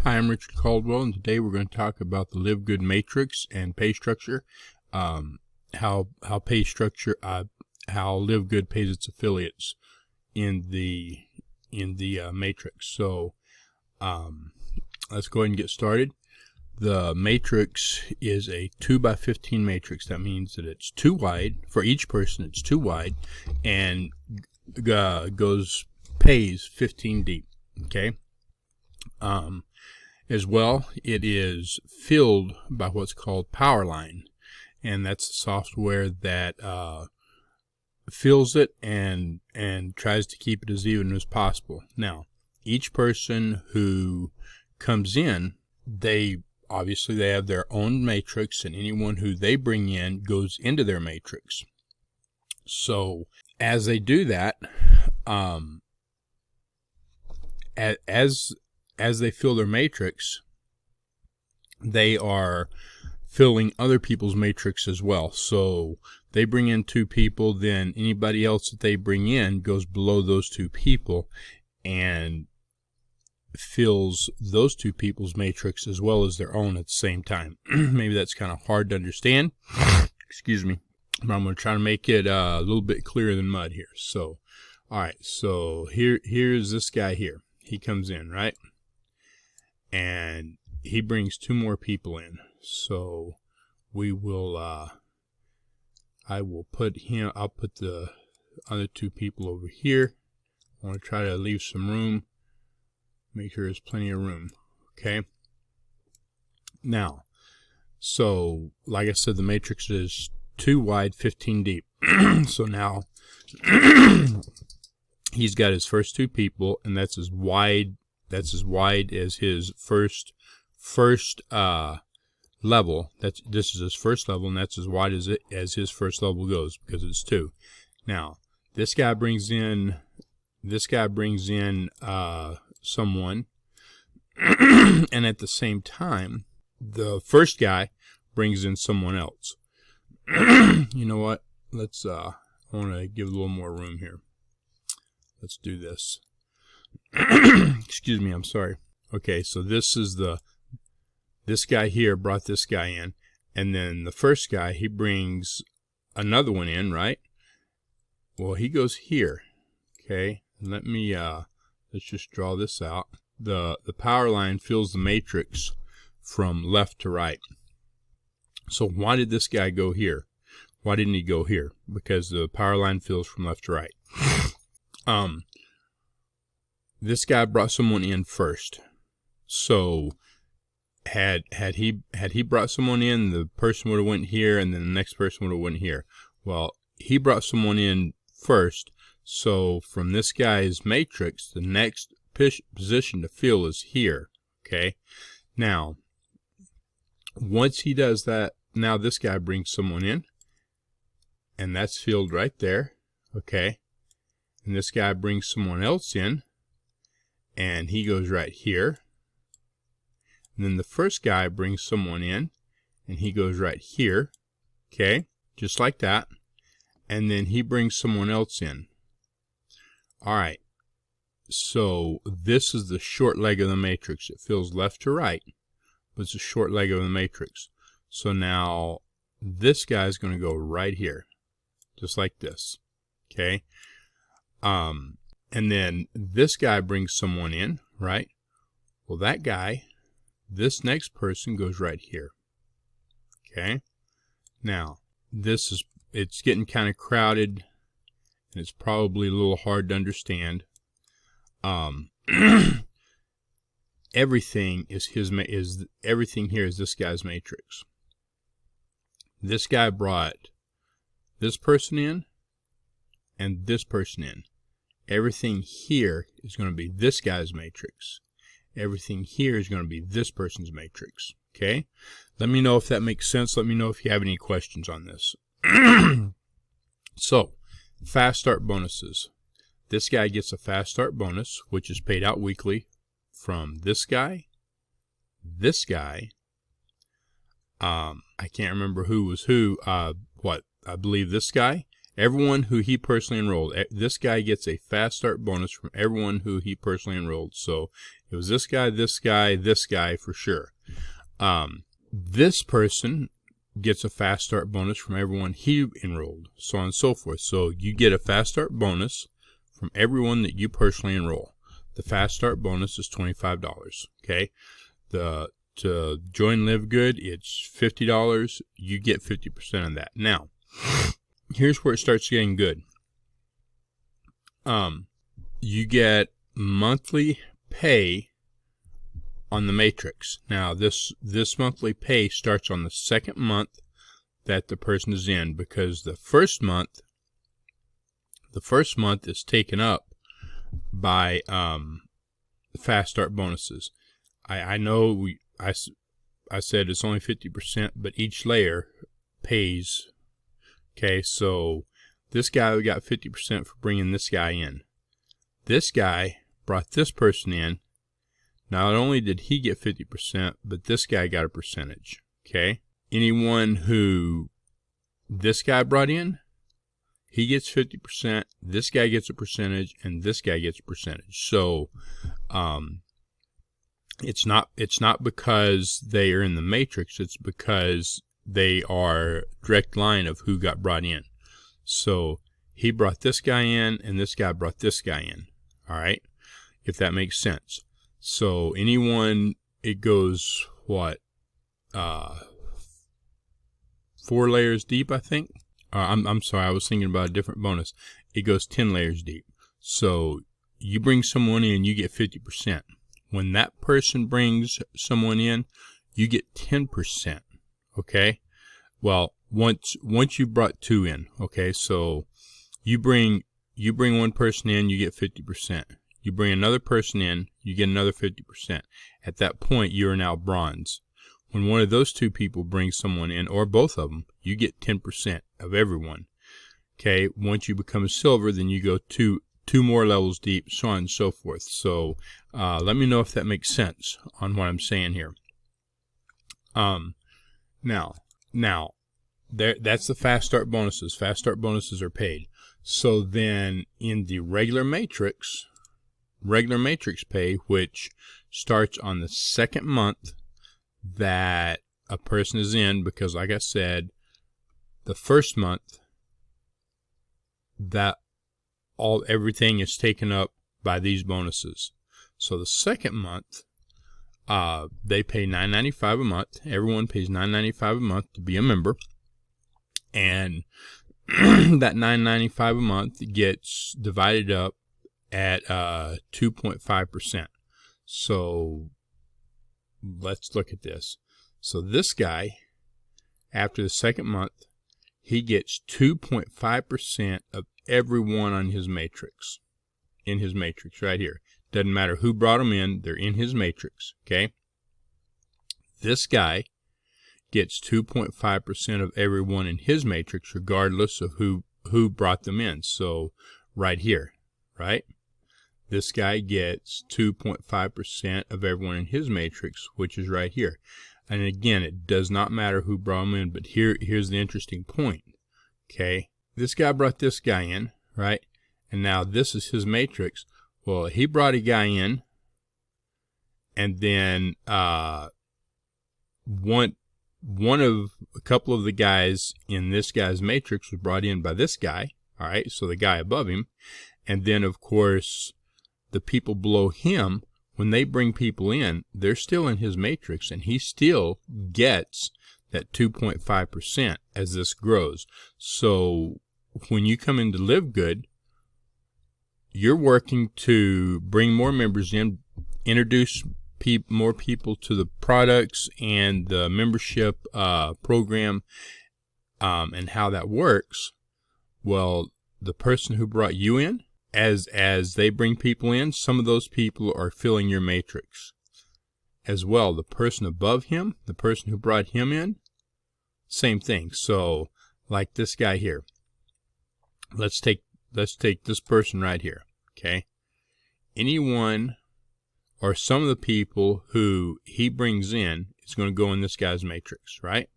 Hi, I'm Richard Caldwell, and today we're going to talk about the LiveGood matrix and pay structure. How LiveGood pays its affiliates in the matrix. So let's go ahead and get started. The matrix is a 2x15 matrix. That means that it's too wide for each person. It's too wide, and pays 15 deep. Okay. As well, it is filled by what's called power line, and that's the software that fills it and tries to keep it as even as possible. Now, each person who comes in, they have their own matrix, and anyone who they bring in goes into their matrix. So as they do that, as they fill their matrix, they are filling other people's matrix as well. So they bring in 2 people, then anybody else that they bring in goes below those 2 people and fills those 2 people's matrix as well as their own at the same time. Maybe that's kind of hard to understand. Excuse me. But I'm going to try to make it a little bit clearer than mud here. So, all right. So here's this guy here. He comes in, right? And he brings 2 more people in. So we will, I'll put the other 2 people over here. I want to try to leave some room. Make sure there's plenty of room. Okay. Now, so like I said, the matrix is 2 wide, 15 deep. So now he's got his first 2 people, and that's as wide as his first level. This is his first level, and that's as wide as his first level goes, because it's 2. Now this guy brings in someone, and at the same time the first guy brings in someone else. You know what? Let's I want to give a little more room here. Let's do this. Excuse me, I'm sorry. Okay, so this guy here brought this guy in, and then the first guy, he brings another one in, right? Well, he goes here. Okay, let me let's just draw this out. The power line fills the matrix from left to right. So why did this guy go here? Why didn't he go here? Because the power line fills from left to right. This guy brought someone in first. So had he brought someone in, the person would have went here, and then the next person would have went here. Well, he brought someone in first. So from this guy's matrix, the next position to fill is here. Okay. Now, once he does that, now this guy brings someone in, and that's filled right there. Okay. And this guy brings someone else in, and he goes right here. And then the first guy brings someone in, and he goes right here. Okay, just like that. And then he brings someone else in. All right. So this is the short leg of the matrix. It fills left to right, but it's a short leg of the matrix. So now this guy is going to go right here, just like this. Okay. And then this guy brings someone in, right? Well, that guy, this next person goes right here. Okay. Now, it's getting kind of crowded, and it's probably a little hard to understand. Everything here is this guy's matrix. This guy brought this person in and this person in. Everything here is going to be this guy's matrix. Everything here is going to be this person's matrix. Okay? Let me know if that makes sense. Let me know if you have any questions on this. So, fast start bonuses. This guy gets a fast start bonus, which is paid out weekly from this guy, I can't remember who was who, I believe this guy, everyone who he personally enrolled. This guy gets a fast start bonus from everyone who he personally enrolled. So It was this guy, this guy, this guy for sure. This person gets a fast start bonus from everyone he enrolled, so on and so forth. So you get a fast start bonus from everyone that you personally enroll. The fast start bonus is $25. Okay, to join LiveGood, it's $50. You get 50% of that. Now, here's where it starts getting good. You get monthly pay on the matrix. Now, this monthly pay starts on the second month that the person is in, because the first month is taken up by fast start bonuses. I know I said it's only 50%, but each layer pays. Okay, so this guy got 50% for bringing this guy in. This guy brought this person in. Not only did he get 50%, but this guy got a percentage. Okay, anyone who this guy brought in, he gets 50%, this guy gets a percentage, and this guy gets a percentage. So it's not because they are in the matrix, it's because they are direct line of who got brought in. So he brought this guy in, and this guy brought this guy in. All right, if that makes sense. So anyone, it goes what, 4 layers deep, I think. I'm sorry, I was thinking about a different bonus. It goes 10 layers deep. So you bring someone in, you get 50%. When that person brings someone in, you get 10%. Okay. Well, once you brought 2 in. Okay. So you bring one person in, you get 50%. You bring another person in, you get another 50%. At that point, you are now bronze. When one of those 2 people brings someone in, or both of them, you get 10% of everyone. Okay, once you become a silver, then you go 2 more levels deep, so on and so forth. So let me know if that makes sense on what I'm saying here. Now, that's the fast start bonuses. Fast start bonuses are paid. So then in the regular matrix pay, which starts on the second month that a person is in, because like I said, the first month that everything is taken up by these bonuses. So the second month, they pay $9.95 a month. Everyone pays $9.95 a month to be a member, and that $9.95 a month gets divided up at 2.5%. So let's look at this. So this guy, after the second month, he gets 2.5% of everyone on his matrix. In his matrix right here. Doesn't matter who brought them in, they're in his matrix. Okay. This guy gets 2.5% of everyone in his matrix, regardless of who brought them in. So right here, right? This guy gets 2.5% of everyone in his matrix, which is right here. And again, it does not matter who brought him in, but here's the interesting point. Okay, this guy brought this guy in, right? And now this is his matrix. Well, he brought a guy in, and then one of a couple of the guys in this guy's matrix was brought in by this guy. All right, so the guy above him, and then of course the people below him, when they bring people in, they're still in his matrix, and he still gets that 2.5% as this grows. So when you come into LiveGood, you're working to bring more members in, introduce more people to the products and the membership program, and how that works. Well, the person who brought you in, as they bring people in, some of those people are filling your matrix as well. The person above him, the person who brought him in, same thing. So like this guy here, let's take this person right here. Okay, anyone or some of the people who he brings in is going to go in this guy's matrix, right?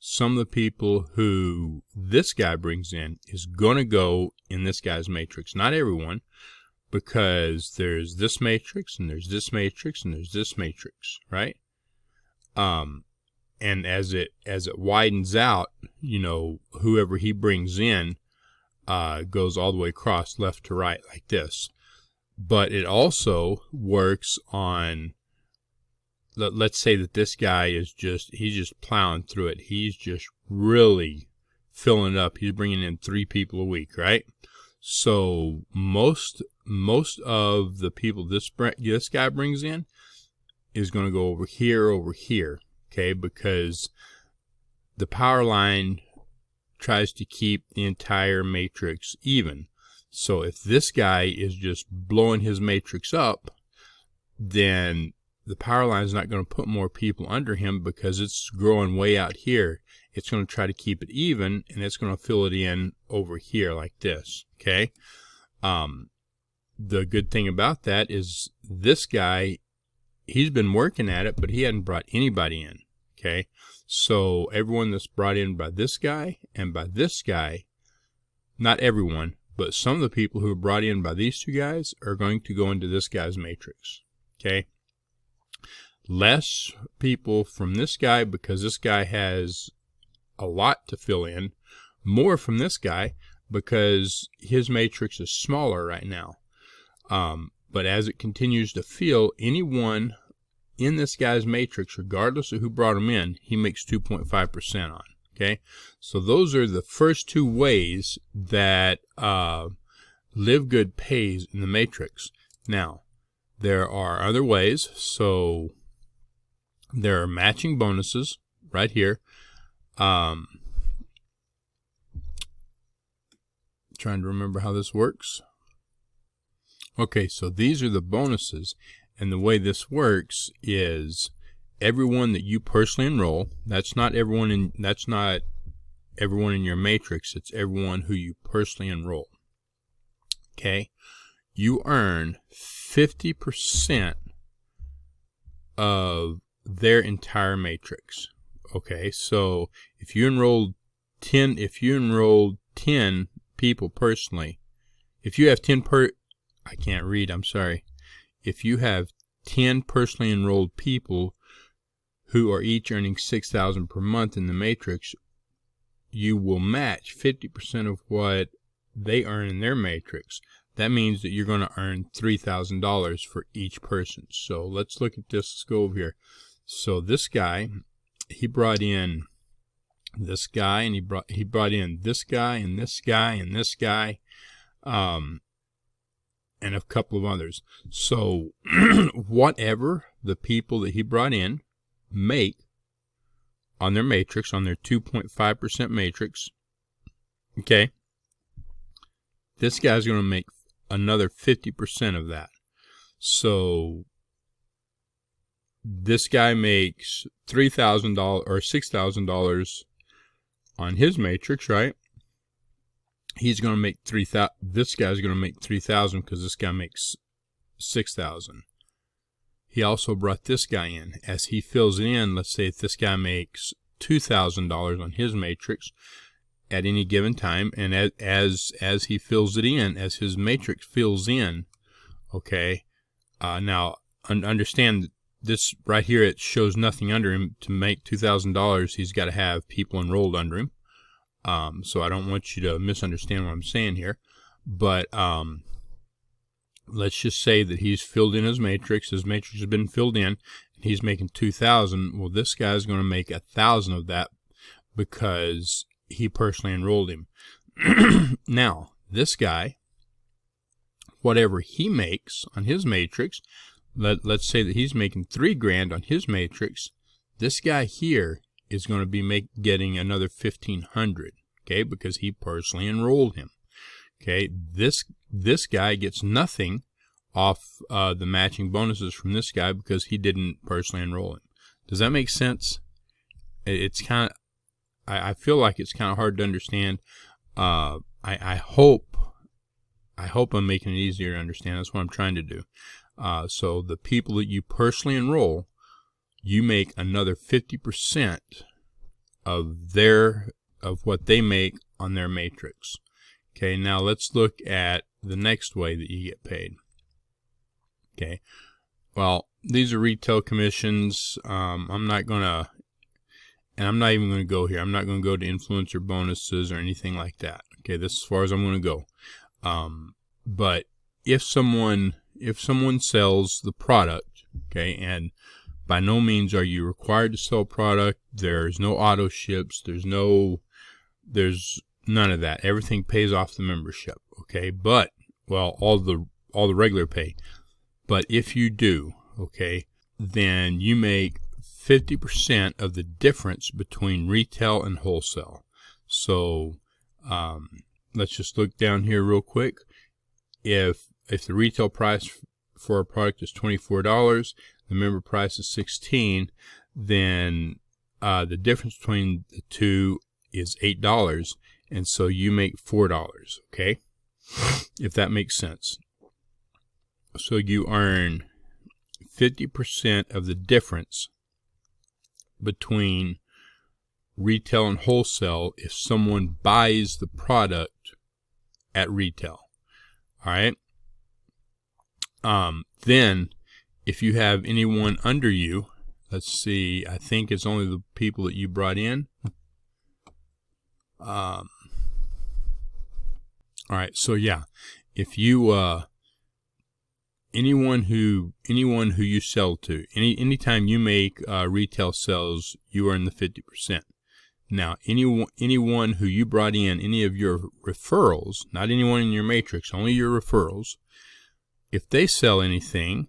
Some of the people who this guy brings in is going to go in this guy's matrix. Not everyone. because there's this matrix and there's this matrix and there's this matrix, right? And as it widens out, you know, whoever he brings in goes all the way across left to right like this. But it also works on, let's say that this guy is he's just plowing through it. He's just really filling it up. He's bringing in 3 people a week, right? So most of the people this guy brings in is going to go over here, okay? Because the power line tries to keep the entire matrix even. So if this guy is just blowing his matrix up, then the power line is not going to put more people under him because it's growing way out here. It's going to try to keep it even, and it's going to fill it in over here like this, okay? The good thing about that is this guy, he's been working at it, but he hadn't brought anybody in, okay? So everyone that's brought in by this guy and by this guy, not everyone, but some of the people who are brought in by these 2 guys are going to go into this guy's matrix, okay? Less people from this guy because this guy has a lot to fill in. More from this guy because his matrix is smaller right now. But as it continues to fill, anyone in this guy's matrix, regardless of who brought him in, he makes 2.5% on. Okay, so those are the first 2 ways that LiveGood pays in the matrix. Now, there are other ways. So there are matching bonuses right here. Trying to remember how this works. Okay, so these are the bonuses, and the way this works is everyone that you personally enroll, that's not everyone in your matrix, it's everyone who you personally enroll. Okay? You earn 50% of their entire matrix. Okay? So if you enrolled 10 people personally, if you have 10 I can't read, I'm sorry. If you have 10 personally enrolled people who are each earning $6,000 per month in the matrix, you will match 50% of what they earn in their matrix. That means that you're going to earn $3,000 for each person. So let's look at this. Let's go over here. So this guy, he brought in this guy, and he brought in this guy and this guy and this guy, and a couple of others. So whatever the people that he brought in make on their matrix, on their 2.5% matrix, okay, this guy's going to make another 50% of that. So this guy makes $3,000 or $6,000 on his matrix, right? He's going to make this guy's going to make $3,000 because this guy makes $6,000. He also brought this guy in. As he fills it in, let's say if this guy makes $2,000 on his matrix at any given time, and as he fills it in, as his matrix fills in, okay, now understand this right here, it shows nothing under him. To make $2,000, he's got to have people enrolled under him. So I don't want you to misunderstand what I'm saying here, but let's just say that he's filled in his matrix has been filled in, and he's making 2,000. Well, this guy's going to make 1,000 of that because he personally enrolled him. Now, this guy, whatever he makes on his matrix, let's say that he's making $3,000 on his matrix, this guy here is going to be getting another $1,500, okay, because he personally enrolled him. Okay, this guy gets nothing off the matching bonuses from this guy because he didn't personally enroll him. Does that make sense? It's kind of, I feel like it's kind of hard to understand. I hope I'm making it easier to understand. That's what I'm trying to do. So the people that you personally enroll, you make another 50% of what they make on their matrix. Okay, now let's look at the next way that you get paid. Okay, well, these are retail commissions. I'm not even going to go here. I'm not going to go to influencer bonuses or anything like that. Okay, this is as far as I'm going to go. But if someone sells the product, okay, and by no means are you required to sell product. There's no auto ships. There's none of that. Everything pays off the membership. Okay, but all the regular pay. But if you do, okay, then you make 50% of the difference between retail and wholesale. So let's just look down here real quick. If the retail price for a product is $24, the member price is $16, then the difference between the two is $8, and so you make $4. Okay, if that makes sense. So you earn 50% of the difference between retail and wholesale if someone buys the product at retail. All right. Then if you have anyone under you, let's see, I think it's only the people that you brought in. All right. So yeah, if you anyone who you sell to, anytime you make retail sales, you earn the 50%. Now, anyone who you brought in, any of your referrals, not anyone in your matrix, only your referrals, if they sell anything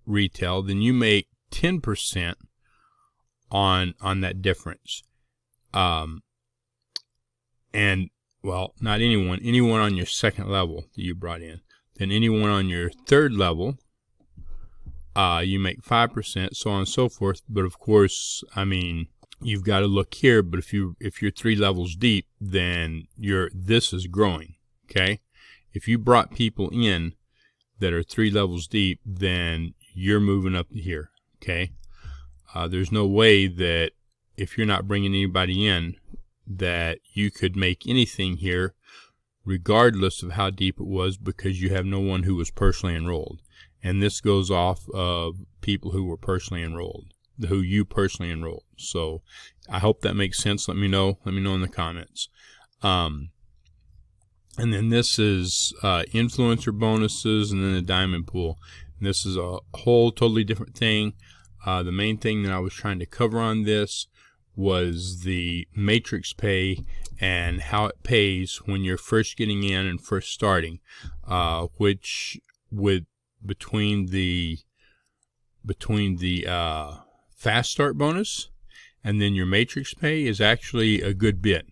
retail, then you make 10% on that difference. And well, not anyone on your second level that you brought in. Then anyone on your third level, you make 5%, so on and so forth. But of course, I mean, you've got to look here. But if you're 3 levels deep, then this is growing. Okay, if you brought people in that are 3 levels deep, then you're moving up here. Okay, there's no way that if you're not bringing anybody in that you could make anything here, regardless of how deep it was, because you have no one who was personally enrolled. And this goes off of people who were personally enrolled, who you personally enrolled. So I hope that makes sense. Let me know in the comments. And then this is influencer bonuses, and then the diamond pool. And this is a whole totally different thing. The main thing that I was trying to cover on this was the matrix pay and how it pays when you're first getting in and first starting, which between the fast start bonus and then your matrix pay is actually a good bit.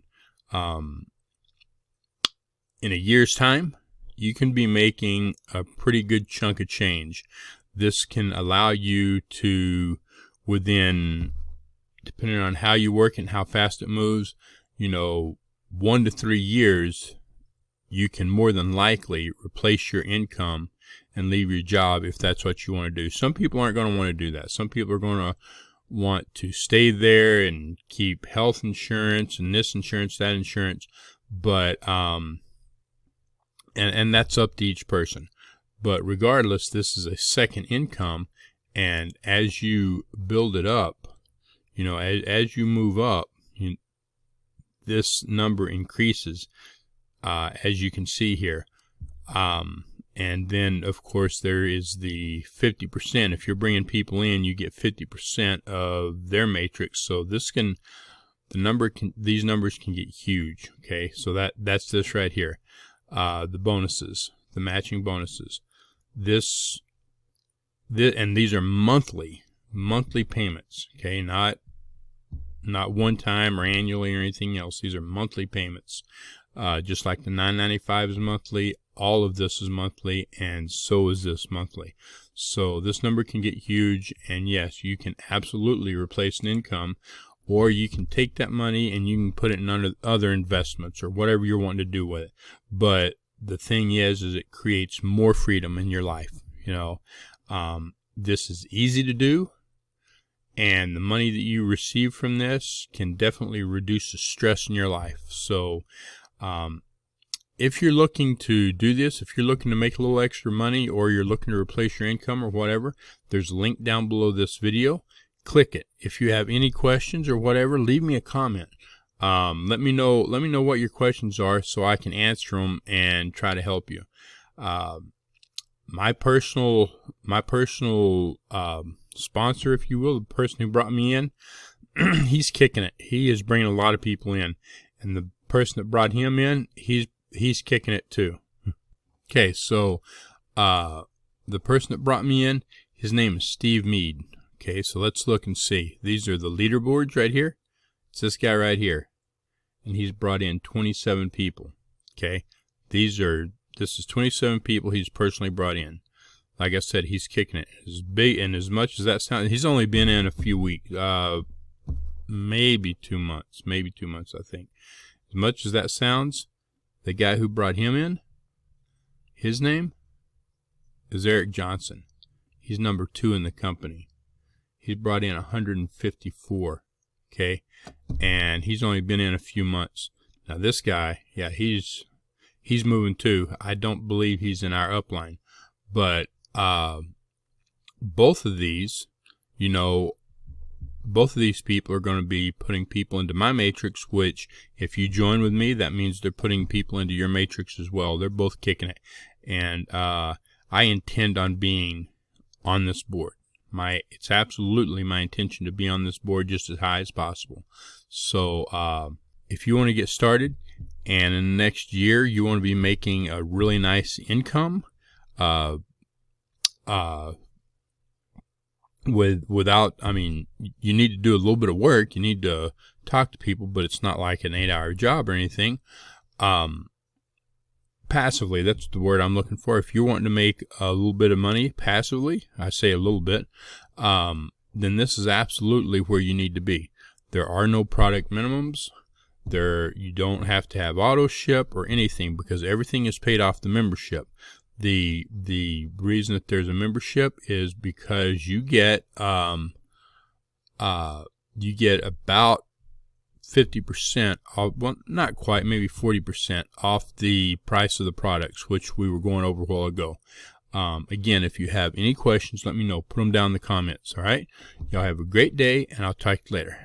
In a year's time, you can be making a pretty good chunk of change. This can allow you to, within, depending on how you work and how fast it moves, 1 to 3 years, you can more than likely replace your income and leave your job if that's what you want to do. Some people aren't going to want to do that. Some people are going to want to stay there and keep health insurance and this insurance, that insurance, but and that's up to each person. But regardless, this is a second income, and as you build it up, as you move up, this number increases, as you can see here. And then, of course, there is the 50%. If you're bringing people in, you get 50% of their matrix. So these numbers can get huge. Okay, so that's this right here. The bonuses, the matching bonuses. This and these are monthly payments. Okay, not one time or annually or anything else. These are monthly payments. Just like the $9.95 is monthly, all of this is monthly, and so is this monthly. So this number can get huge, and yes, you can absolutely replace an income, or you can take that money and you can put it in other investments or whatever you're wanting to do with it. But the thing is it creates more freedom in your life. This is easy to do, and the money that you receive from this can definitely reduce the stress in your life. So if you're looking to do this, if you're looking to make a little extra money, or you're looking to replace your income or whatever, there's a link down below this video. Click it. If you have any questions or whatever, leave me a comment. Let me know what your questions are so I can answer them and try to help you. My personal sponsor, if you will, the person who brought me in, he's kicking it. He is bringing a lot of people in, and the person that brought him in, he's kicking it too. Okay, so the person that brought me in, his name is Steve Mead. Okay, so let's look and see. These are the leaderboards right here. It's this guy right here, and he's brought in 27 people. Okay, this is 27 people he's personally brought in. Like I said, he's kicking it. As big and as much as that sounds, he's only been in a few weeks, maybe 2 months, I think. As much as that sounds, the guy who brought him in, his name is Eric Johnson. He's number 2 in the company. He's brought in 154. Okay, and he's only been in a few months. Now this guy, yeah, he's moving too. I don't believe he's in our upline, but both of these, both of these people are going to be putting people into my matrix, which if you join with me, that means they're putting people into your matrix as well. They're both kicking it, and I intend on being on this board. It's absolutely my intention to be on this board just as high as possible. So if you want to get started, and in the next year you want to be making a really nice income, without, I mean, you need to do a little bit of work. You need to talk to people, but it's not like an 8-hour job or anything. Passively, that's the word I'm looking for. If you're wanting to make a little bit of money passively, I say a little bit, then this is absolutely where you need to be. There are no product minimums. You don't have to have auto ship or anything, because everything is paid off the membership. The reason that there's a membership is because you get about 50% off, well, not quite, maybe 40% off the price of the products, which we were going over a while ago. Again, if you have any questions, let me know. Put them down in the comments, all right? Y'all have a great day, and I'll talk to you later.